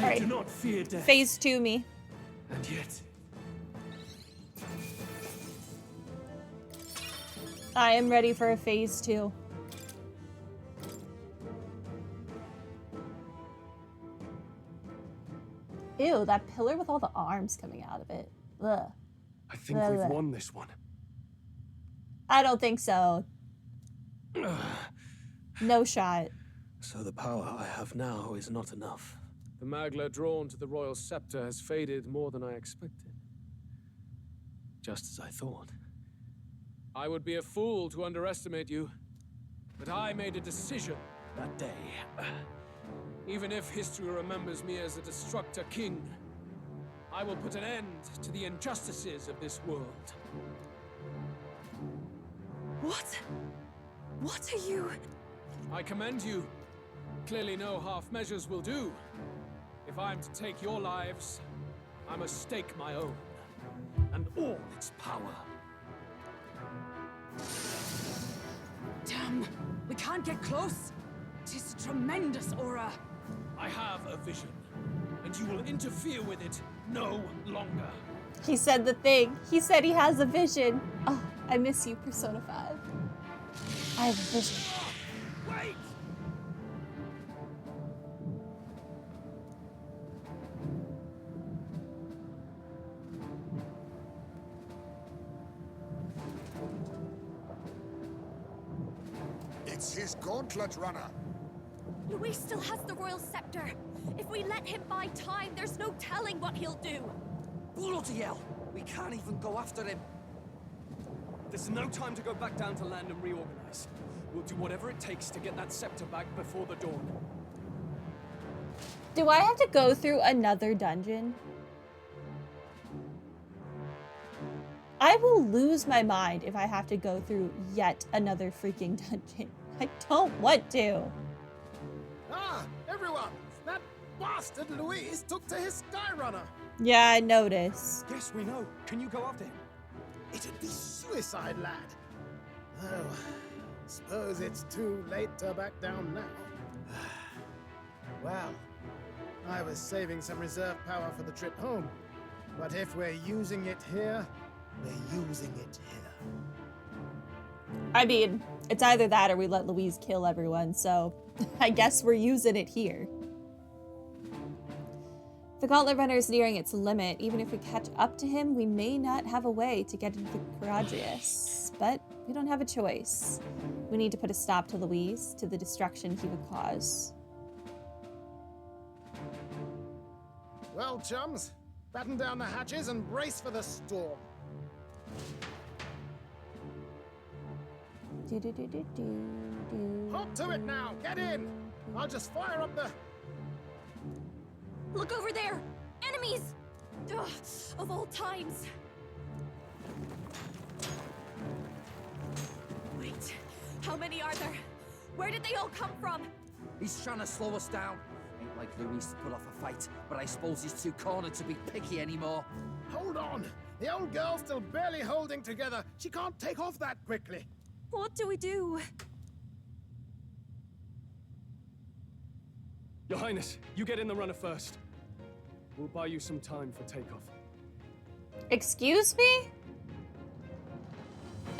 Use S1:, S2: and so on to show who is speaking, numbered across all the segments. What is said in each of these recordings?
S1: I do not fear death.
S2: Phase 2 me.
S1: And yet...
S2: I am ready for a phase 2. Ew, that pillar with all the arms coming out of it. Ugh.
S1: I think we've won this one.
S2: I don't think so. No shot.
S3: So the power I have now is not enough.
S1: The Magla drawn to the royal scepter has faded more than I expected.
S3: Just as I thought.
S1: I would be a fool to underestimate you, but I made a decision that day. Even if history remembers me as a destructor king, I will put an end to the injustices of this world.
S4: What? What are you?
S1: I commend you. Clearly no half measures will do. If I'm to take your lives, I must stake my own, and all its power.
S4: Damn, we can't get close. Tis a tremendous aura.
S1: I have a vision, and you will interfere with it no longer.
S2: He said the thing. He said he has a vision. Oh, I miss you, Persona 5. I have a vision.
S1: Wait!
S5: It's his gauntlet runner.
S6: Luis still has the royal scepter. If we let him buy time, there's no telling what he'll do.
S7: Bloody hell! We can't even go after him.
S1: There's no time to go back down to land and reorganize. We'll do whatever it takes to get that scepter back before the dawn.
S2: Do I have to go through another dungeon? I will lose my mind if I have to go through yet another freaking dungeon. I don't want to.
S8: Ah, everyone! That bastard Luis took to his Skyrunner!
S2: Yeah, I noticed.
S8: Yes, we know. Can you go after him? It'd be suicide, lad. Oh, suppose it's too late to back down now. Well, I was saving some reserve power for the trip home. But if we're using it here, we're using it here.
S2: I mean, it's either that or we let Louise kill everyone, so I guess we're using it here. The Gauntlet Runner is nearing its limit. Even if we catch up to him, we may not have a way to get into Caradrius. But we don't have a choice. We need to put a stop to Louise, to the destruction he would cause.
S8: Well, chums, batten down the hatches and brace for the storm. Hop to it now! Get in! I'll just fire up the...
S6: Look over there! Enemies! Ugh, of all times. Wait, how many are there? Where did they all come from?
S7: He's trying to slow us down. Ain't like Luis to put off a fight, but I suppose he's too cornered to be picky anymore.
S8: Hold on! The old girl's still barely holding together. She can't take off that quickly.
S6: What do we do?
S1: Your Highness, you get in the runner first. We'll buy you some time for takeoff.
S2: Excuse me?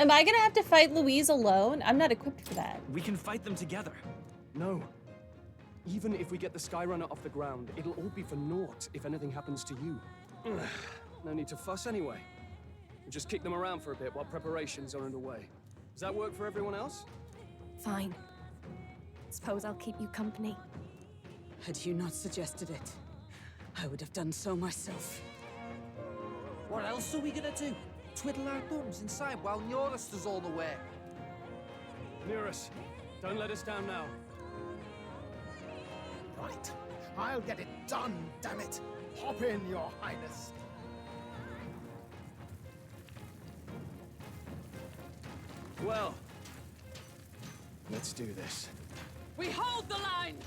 S2: Am I gonna have to fight Louise alone? I'm not equipped for that.
S9: We can fight them together.
S1: No. Even if we get the Skyrunner off the ground, it'll all be for naught if anything happens to you. No need to fuss anyway. We'll just kick them around for a bit while preparations are underway. Does that work for everyone else?
S6: Fine. Suppose I'll keep you company.
S4: Had you not suggested it, I would have done so myself.
S7: What else are we gonna do? Twiddle our thumbs inside while Norris does all the work.
S1: Nearus, don't let us down now.
S8: Right. I'll get it done, damn it. Hop in, Your Highness.
S1: Well, let's do this.
S4: We hold the line!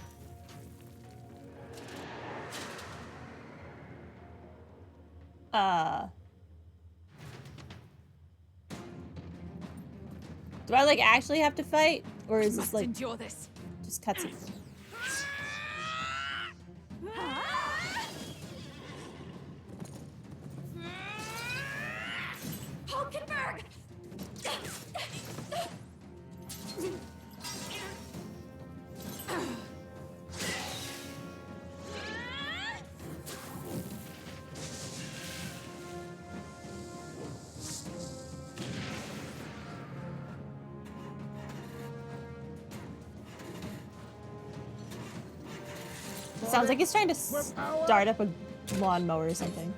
S2: Do I like actually have to fight? Or is this like
S4: endure this.
S2: just cutscenes? Sounds like he's trying to start up a lawnmower or something.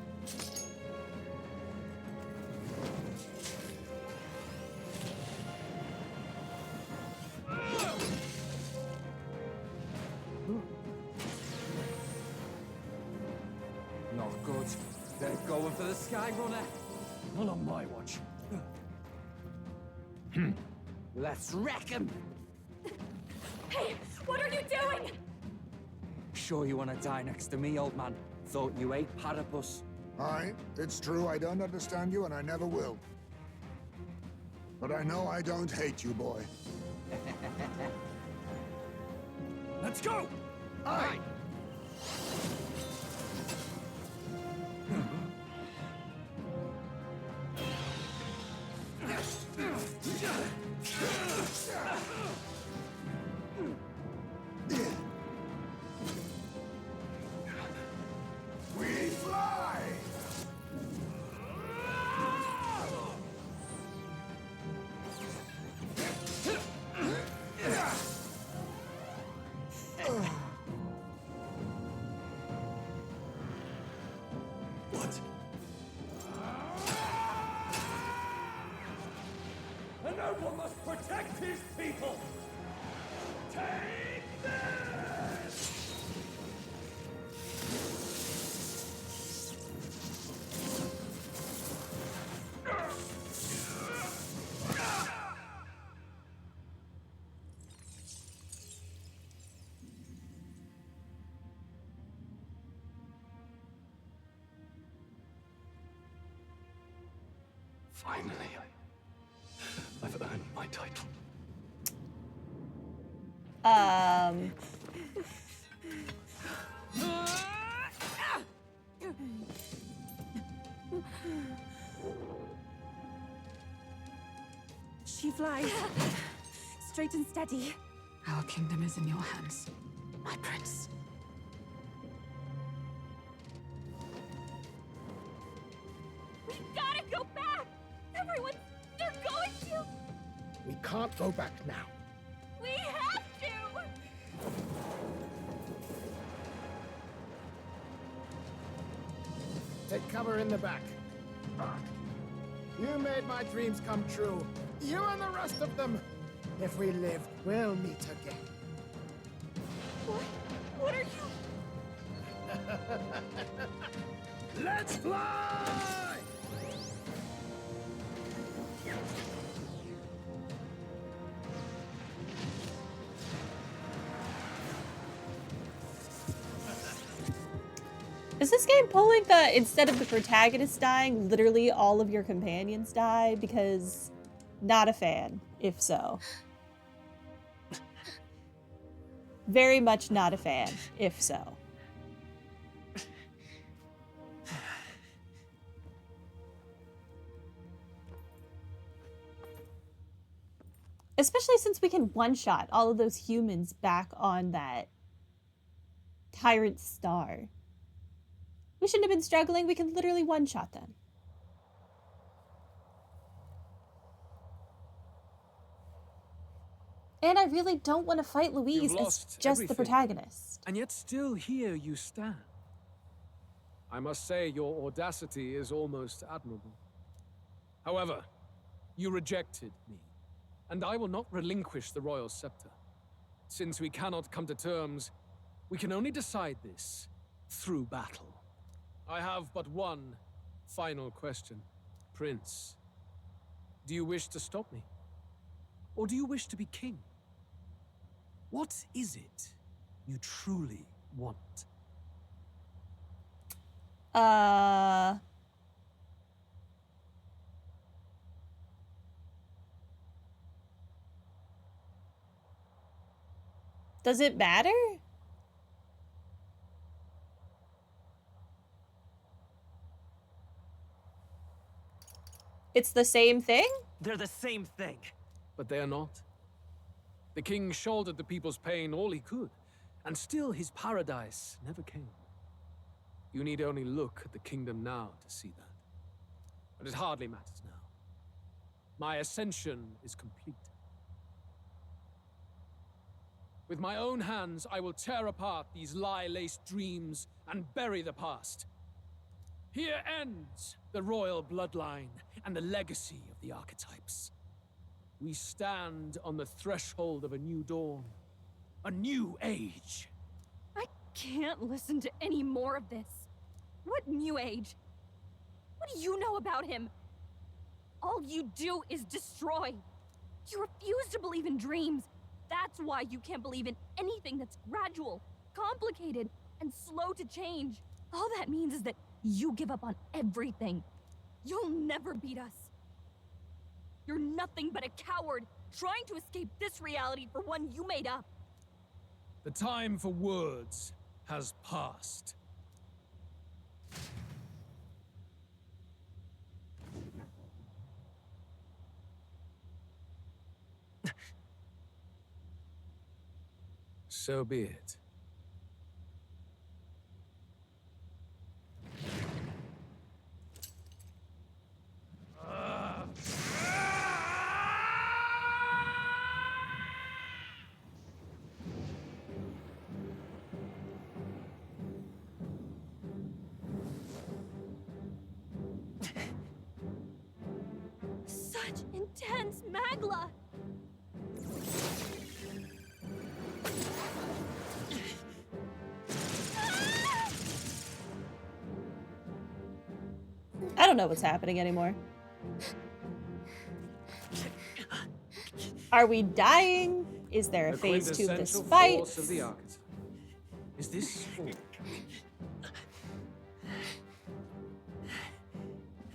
S7: Not good. They're going for the Sky Runner.
S1: Not on my watch.
S7: Let's wreck him.
S6: Hey, what are you doing?
S7: Sure you want to die next to me, old man? Thought you ate platypus.
S5: Aye, it's true I don't understand you and I never will. But I know I don't hate you, boy.
S1: Let's go!
S5: Aye! We fly!
S1: What? A noble must protect his people! Take this!
S3: Finally, I've earned my title.
S4: She flies.
S6: Straight and steady.
S4: Our kingdom is in your hands, my prince.
S6: We gotta go back! Everyone, they're going to!
S8: We can't go back now.
S6: We have to!
S8: Take cover in the back. You made my dreams come true. You and the rest of them. If we live, we'll meet again.
S6: What? What are you...
S8: Let's fly!
S2: Is this game pulling the, instead of the protagonist dying, literally all of your companions die? Because not a fan, if so. Very much not a fan, if so. Especially since we can one-shot all of those humans back on that tyrant star. We shouldn't have been struggling. We can literally one-shot them. And I really don't want to fight Louise
S1: You've
S2: as
S1: lost
S2: just the
S1: everything.
S2: protagonist.
S1: And yet still here you stand. I must say your audacity is almost admirable. However, you rejected me, and I will not relinquish the royal scepter. Since we cannot come to terms, we can only decide this through battle. I have but one final question. Prince, do you wish to stop me? Or do you wish to be king? What is it you truly want?
S2: Does it matter? It's the same thing?
S9: They're the same thing.
S1: But they are not. The king shouldered the people's pain all he could, and still his paradise never came. You need only look at the kingdom now to see that. But it hardly matters now. My ascension is complete. With my own hands, I will tear apart these lie-laced dreams and bury the past. Here ends the royal bloodline and the legacy of the archetypes. We stand on the threshold of a new dawn, a new age.
S6: I can't listen to any more of this. What new age? What do you know about him? All you do is destroy. You refuse to believe in dreams. That's why you can't believe in anything that's gradual, complicated, and slow to change. All that means is that you give up on everything. You'll never beat us. You're nothing but a coward trying to escape this reality for one you made up.
S1: The time for words has passed. So be it.
S6: Such intense magla.
S2: I don't know what's happening anymore. Are we dying? Is there a
S1: The
S2: phase 2 of this
S1: quintessential
S2: fight?
S1: force of the archetype. Is this all?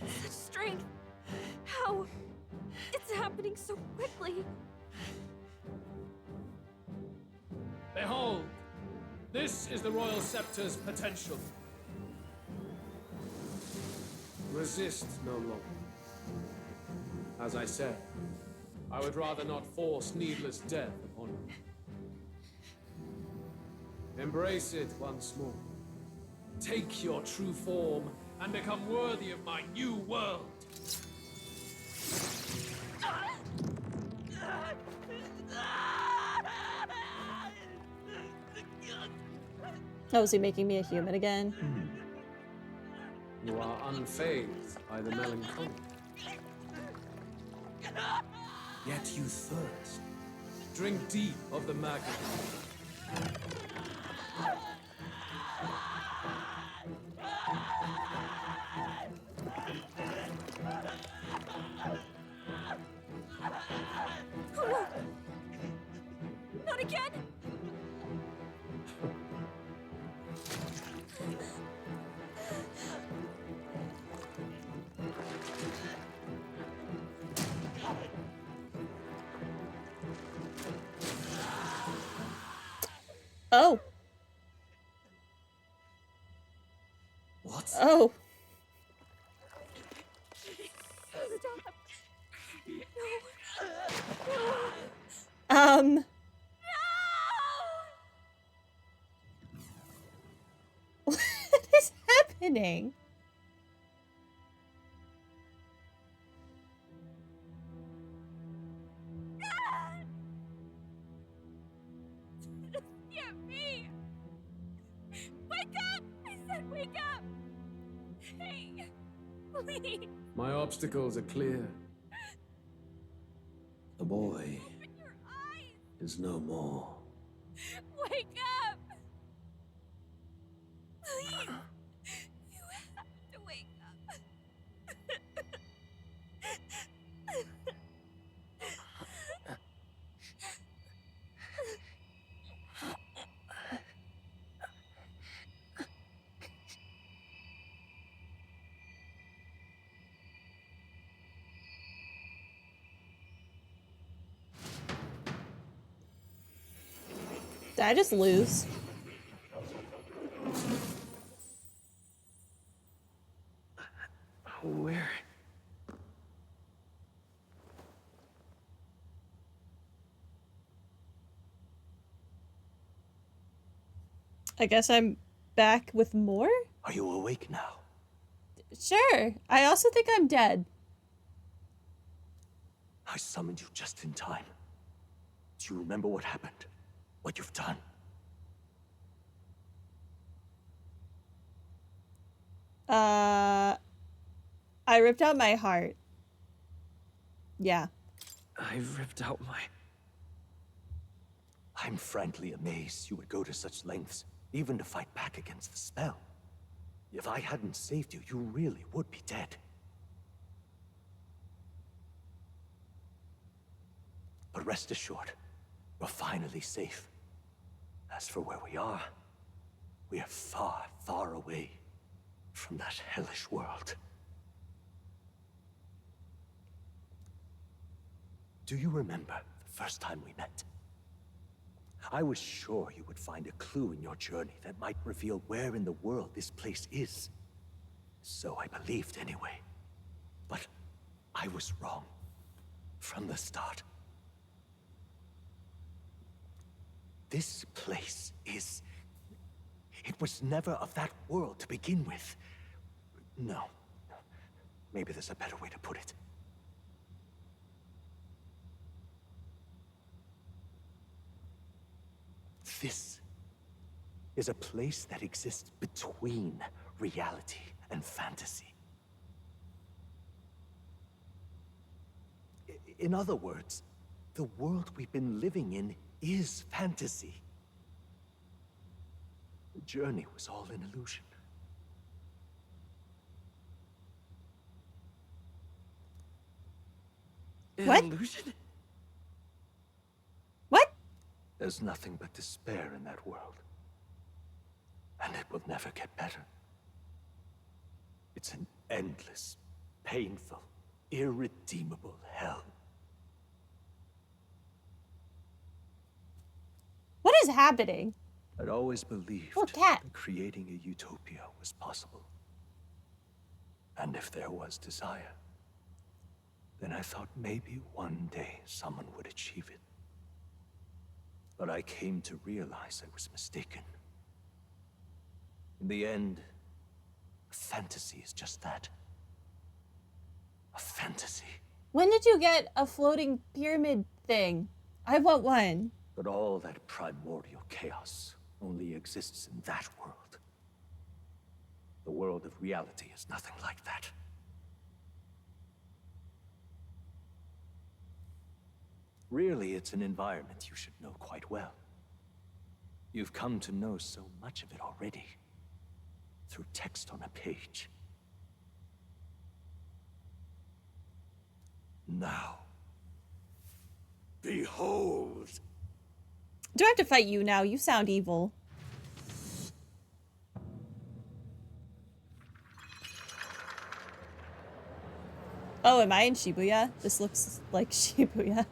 S6: Such strength. How? It's happening so quickly.
S1: Behold, this is the Royal Scepter's potential. Resist no longer. As I said, I would rather not force needless death upon you. Embrace it once more. Take your true form and become worthy of my new world.
S2: Oh, is he making me a human again?
S1: You are unfazed by the melancholy. Yet you thirst. Drink deep of the maggot.
S6: Oh no! Not again!
S2: Oh.
S3: What?
S2: Oh.
S6: Stop.
S2: Um. What is happening?
S6: Get me! Wake up! I said wake up! Hey, please,
S1: My obstacles are clear.
S3: The boy
S6: open your eyes!
S3: is no more.
S6: Wake up! Please! You have to wake up.
S2: Did I just lose?
S3: Where?
S2: I guess I'm back with more?
S3: Are you awake now?
S2: Sure. I also think I'm dead.
S3: I summoned you just in time. Do you remember what happened? what you've done.
S2: I ripped out my heart. Yeah.
S3: I ripped out my... I'm frankly amazed you would go to such lengths, even to fight back against the spell. If I hadn't saved you, you really would be dead. But rest assured, we're finally safe. As for where we are far, far away from that hellish world. Do you remember the first time we met? I was sure you would find a clue in your journey that might reveal where in the world this place is. So I believed anyway. But I was wrong. From the start. This place is... It was never of that world to begin with. No. Maybe there's a better way to put it. This is a place that exists between reality and fantasy. In other words, the world we've been living in is fantasy. The journey was all an illusion.
S2: What?
S3: An illusion?
S2: What?
S3: There's nothing but despair in that world. And it will never get better. It's an endless, painful, irredeemable hell.
S2: What is happening?
S3: I'd always believed
S2: Oh, cat.
S3: that creating a utopia was possible. And if there was desire, then I thought maybe one day someone would achieve it. But I came to realize I was mistaken. In the end, a fantasy is just that. A fantasy.
S2: When did you get a floating pyramid thing? I want one.
S3: But all that primordial chaos only exists in that world. The world of reality is nothing like that. Really, it's an environment you should know quite well. You've come to know so much of it already, through text on a page. Now, behold!
S2: Do I have to fight you now? You sound evil. Oh, am I in Shibuya? This looks like Shibuya.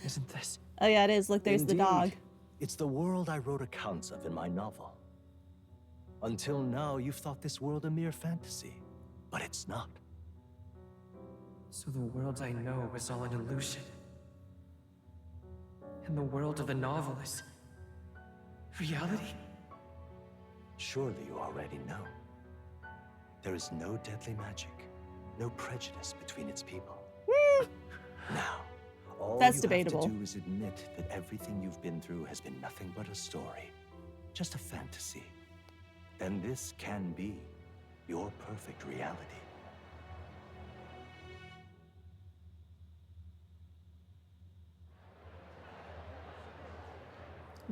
S3: Isn't this?
S2: Oh yeah, it is. Look, there's the dog.
S3: Indeed. It's the world I wrote accounts of in my novel. Until now, you've thought this world a mere fantasy, but it's not.
S9: So the world I know is all an illusion. And the world of the novel is reality?
S3: Surely you already know. There is no deadly magic, no prejudice between its people. Now, all
S2: That's
S3: you
S2: debatable.
S3: have to do is admit that everything you've been through has been nothing but a story, just a fantasy. And this can be your perfect reality.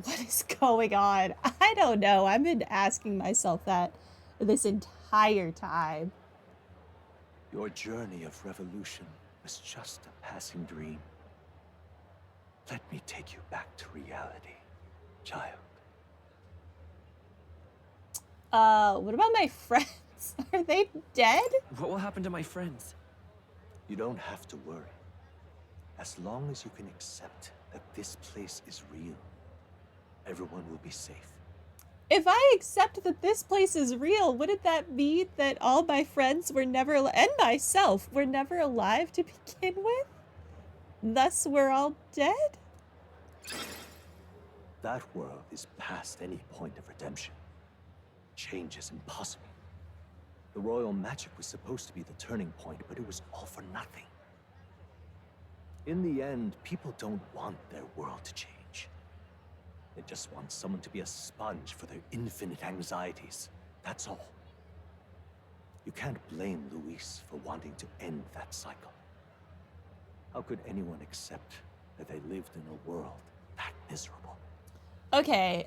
S2: What is going on? I don't know. I've been asking myself that this entire time.
S3: Your journey of revolution was just a passing dream. Let me take you back to reality, child.
S2: What about my friends? Are they dead?
S9: What will happen to my friends?
S3: You don't have to worry. As long as you can accept that this place is real, everyone will be safe.
S2: If I accept that this place is real, wouldn't that mean that all my friends were never, and myself, were never alive to begin with? Thus, we're all dead?
S3: That world is past any point of redemption. Change is impossible. The royal magic was supposed to be the turning point, but it was all for nothing. In the end, people don't want their world to change. They just want someone to be a sponge for their infinite anxieties. That's all. You can't blame Luis for wanting to end that cycle. How could anyone accept that they lived in a world that miserable?
S2: Okay,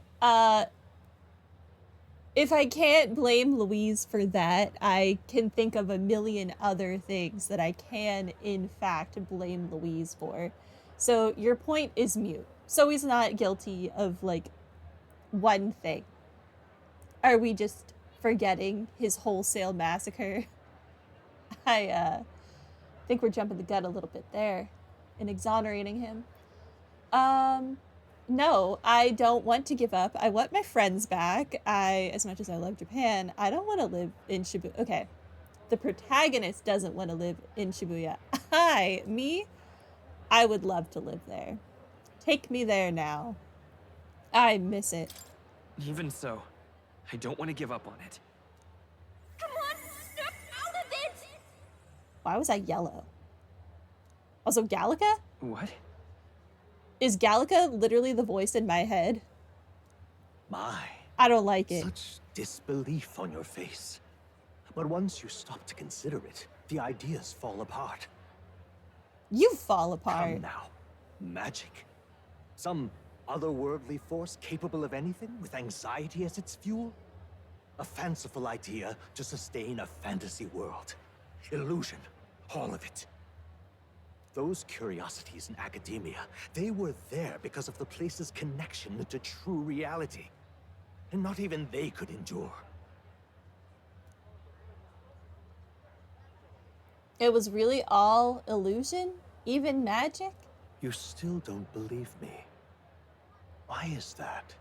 S2: if I can't blame Louise for that, I can think of a million other things that I can, in fact, blame Louise for. So your point is mute. So he's not guilty of, like, one thing. Are we just forgetting his wholesale massacre? I think we're jumping the gun a little bit there in exonerating him. No, I don't want to give up. I want my friends back. As much as I love Japan, I don't want to live in Shibuya. Okay, the protagonist doesn't want to live in Shibuya. I would love to live there. Take me there now. I miss it.
S9: Even so, I don't want to give up on it.
S6: Come on, snap out of it!
S2: Why was I yellow? Also, Gallica?
S9: What?
S2: Is Gallica literally the voice in my head?
S3: My,
S2: I don't like it.
S3: such disbelief on your face. But once you stop to consider it, the ideas fall apart.
S2: You fall apart.
S3: Come now. Magic. Some otherworldly force capable of anything with anxiety as its fuel? A fanciful idea to sustain a fantasy world. Illusion. All of it. Those curiosities in academia, they were there because of the place's connection to true reality. And not even they could endure.
S2: It was really all illusion? Even magic?
S3: You still don't believe me. Why is that?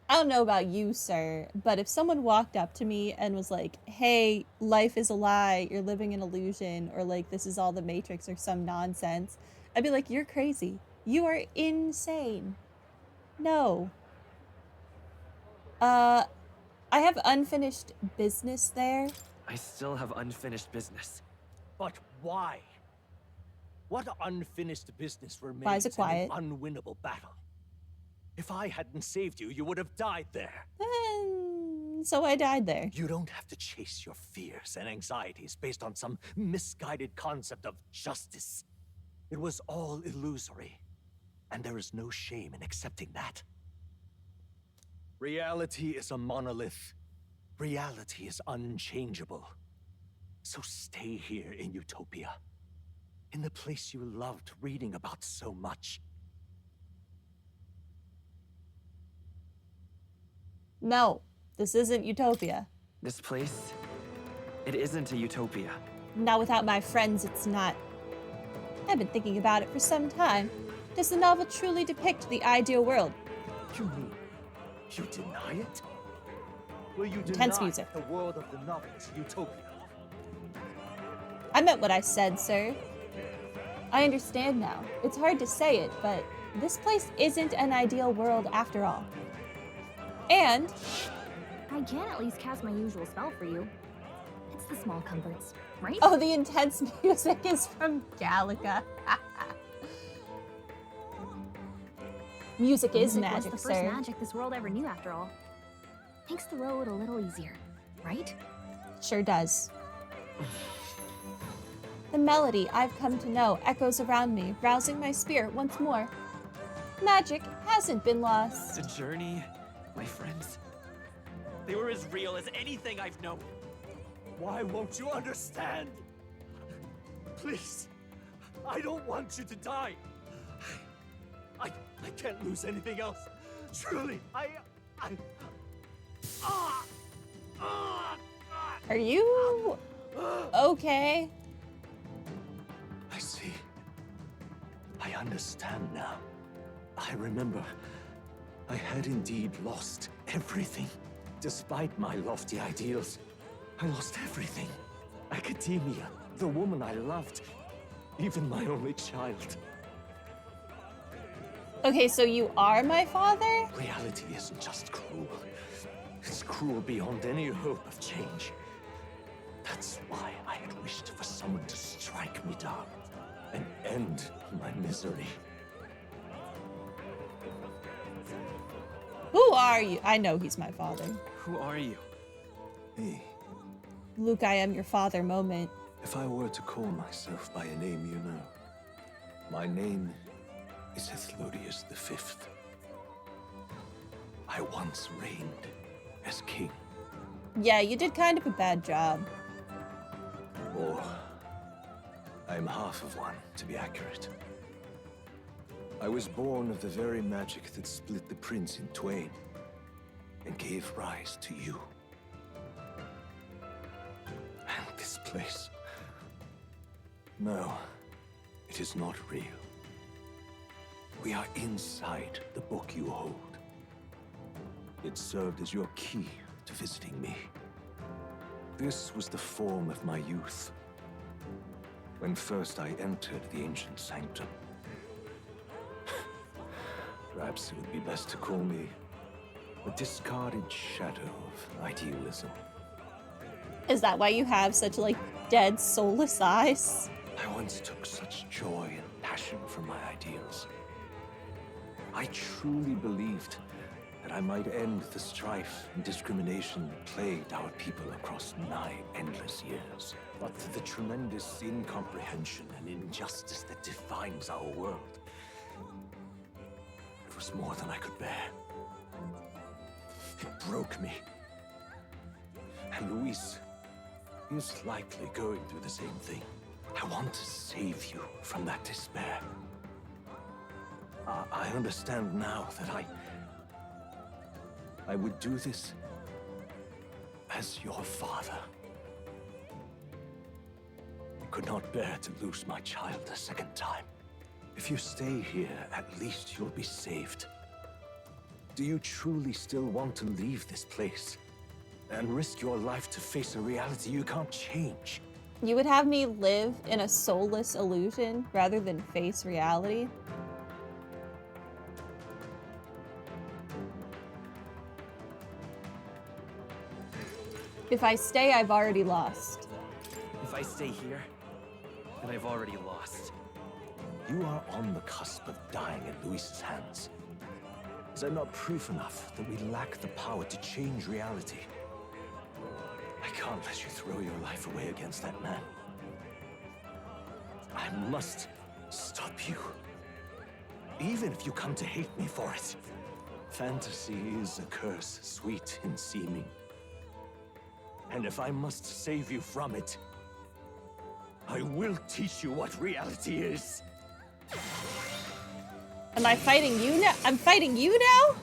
S2: I don't know about you, sir, but if someone walked up to me and was like, hey, life is a lie, you're living in illusion, or like, this is all the Matrix or some nonsense, I'd be like, you're crazy. You are insane. No. I have unfinished business there.
S9: I still have unfinished business.
S3: But why? What unfinished business
S2: Why is
S3: remains
S2: it
S3: in an
S2: quiet?
S3: unwinnable battle? If I hadn't saved you, you would have died there.
S2: So I died there.
S3: You don't have to chase your fears and anxieties based on some misguided concept of justice. It was all illusory, and there is no shame in accepting that. Reality is a monolith. Reality is unchangeable. So stay here in Utopia, in the place you loved reading about so much.
S2: No, this isn't Utopia.
S9: This place, it isn't a utopia.
S2: Not without my friends, it's not. I've been thinking about it for some time. Does the novel truly depict the ideal world?
S3: You mean you deny it? Will you
S2: Intense
S3: deny
S2: music.
S3: the world of the novel is Utopia?
S2: I meant what I said, sir. I understand now. It's hard to say it, but this place isn't an ideal world after all. And
S6: I can at least cast my usual spell for you. It's the small comforts, right?
S2: oh, the intense music is from Gallica. Music is magic,
S6: was the first
S2: sir.
S6: magic this world ever knew, after all. Makes the road a little easier, right?
S2: Sure does. The melody I've come to know echoes around me, rousing my spirit once more. Magic hasn't been lost.
S9: The journey, my friends, they were as real as anything I've known.
S3: Why won't you understand? Please, I don't want you to die. I can't lose anything else. Truly,
S2: Are you okay?
S3: I see. I understand now. I remember. I had indeed lost everything. Despite my lofty ideals, I lost everything. Academia, the woman I loved, even my only child.
S2: Okay, so you are my father?
S3: Reality isn't just cruel. It's cruel beyond any hope of change. That's why I had wished for someone to strike me down and end my misery.
S2: Who are you? I know he's my father.
S9: Who are you?
S3: Me.
S2: Luke, I am your father moment.
S3: If I were to call myself by a name you know, my name is Hethlodius V. I once reigned as king.
S2: Yeah, you did kind of a bad job.
S3: Or I'm half of one, to be accurate. I was born of the very magic that split the prince in twain and gave rise to you. And this place. No, it is not real. We are inside the book you hold. It served as your key to visiting me. This was the form of my youth, when first I entered the ancient sanctum. Perhaps it would be best to call me a discarded shadow of idealism.
S2: Is that why you have such, like, dead, soulless eyes?
S3: I once took such joy and passion for my ideals. I truly believed that I might end the strife and discrimination that plagued our people across 9 endless years. But the tremendous incomprehension and injustice that defines our world, it was more than I could bear. It broke me. And Luis is likely going through the same thing. I want to save you from that despair. I understand now that I would do this as your father. I could not bear to lose my child a second time. If you stay here, at least you'll be saved. Do you truly still want to leave this place and risk your life to face a reality you can't change?
S2: You would have me live in a soulless illusion rather than face reality? If I stay, I've already lost.
S9: If I stay here, then I've already lost.
S3: You are on the cusp of dying in Luis's hands. Is that not proof enough that we lack the power to change reality? I can't let you throw your life away against that man. I must stop you. Even if you come to hate me for it. Fantasy is a curse, sweet in seeming. And if I must save you from it, I will teach you what reality is.
S2: Am I fighting you now? I'm fighting you now?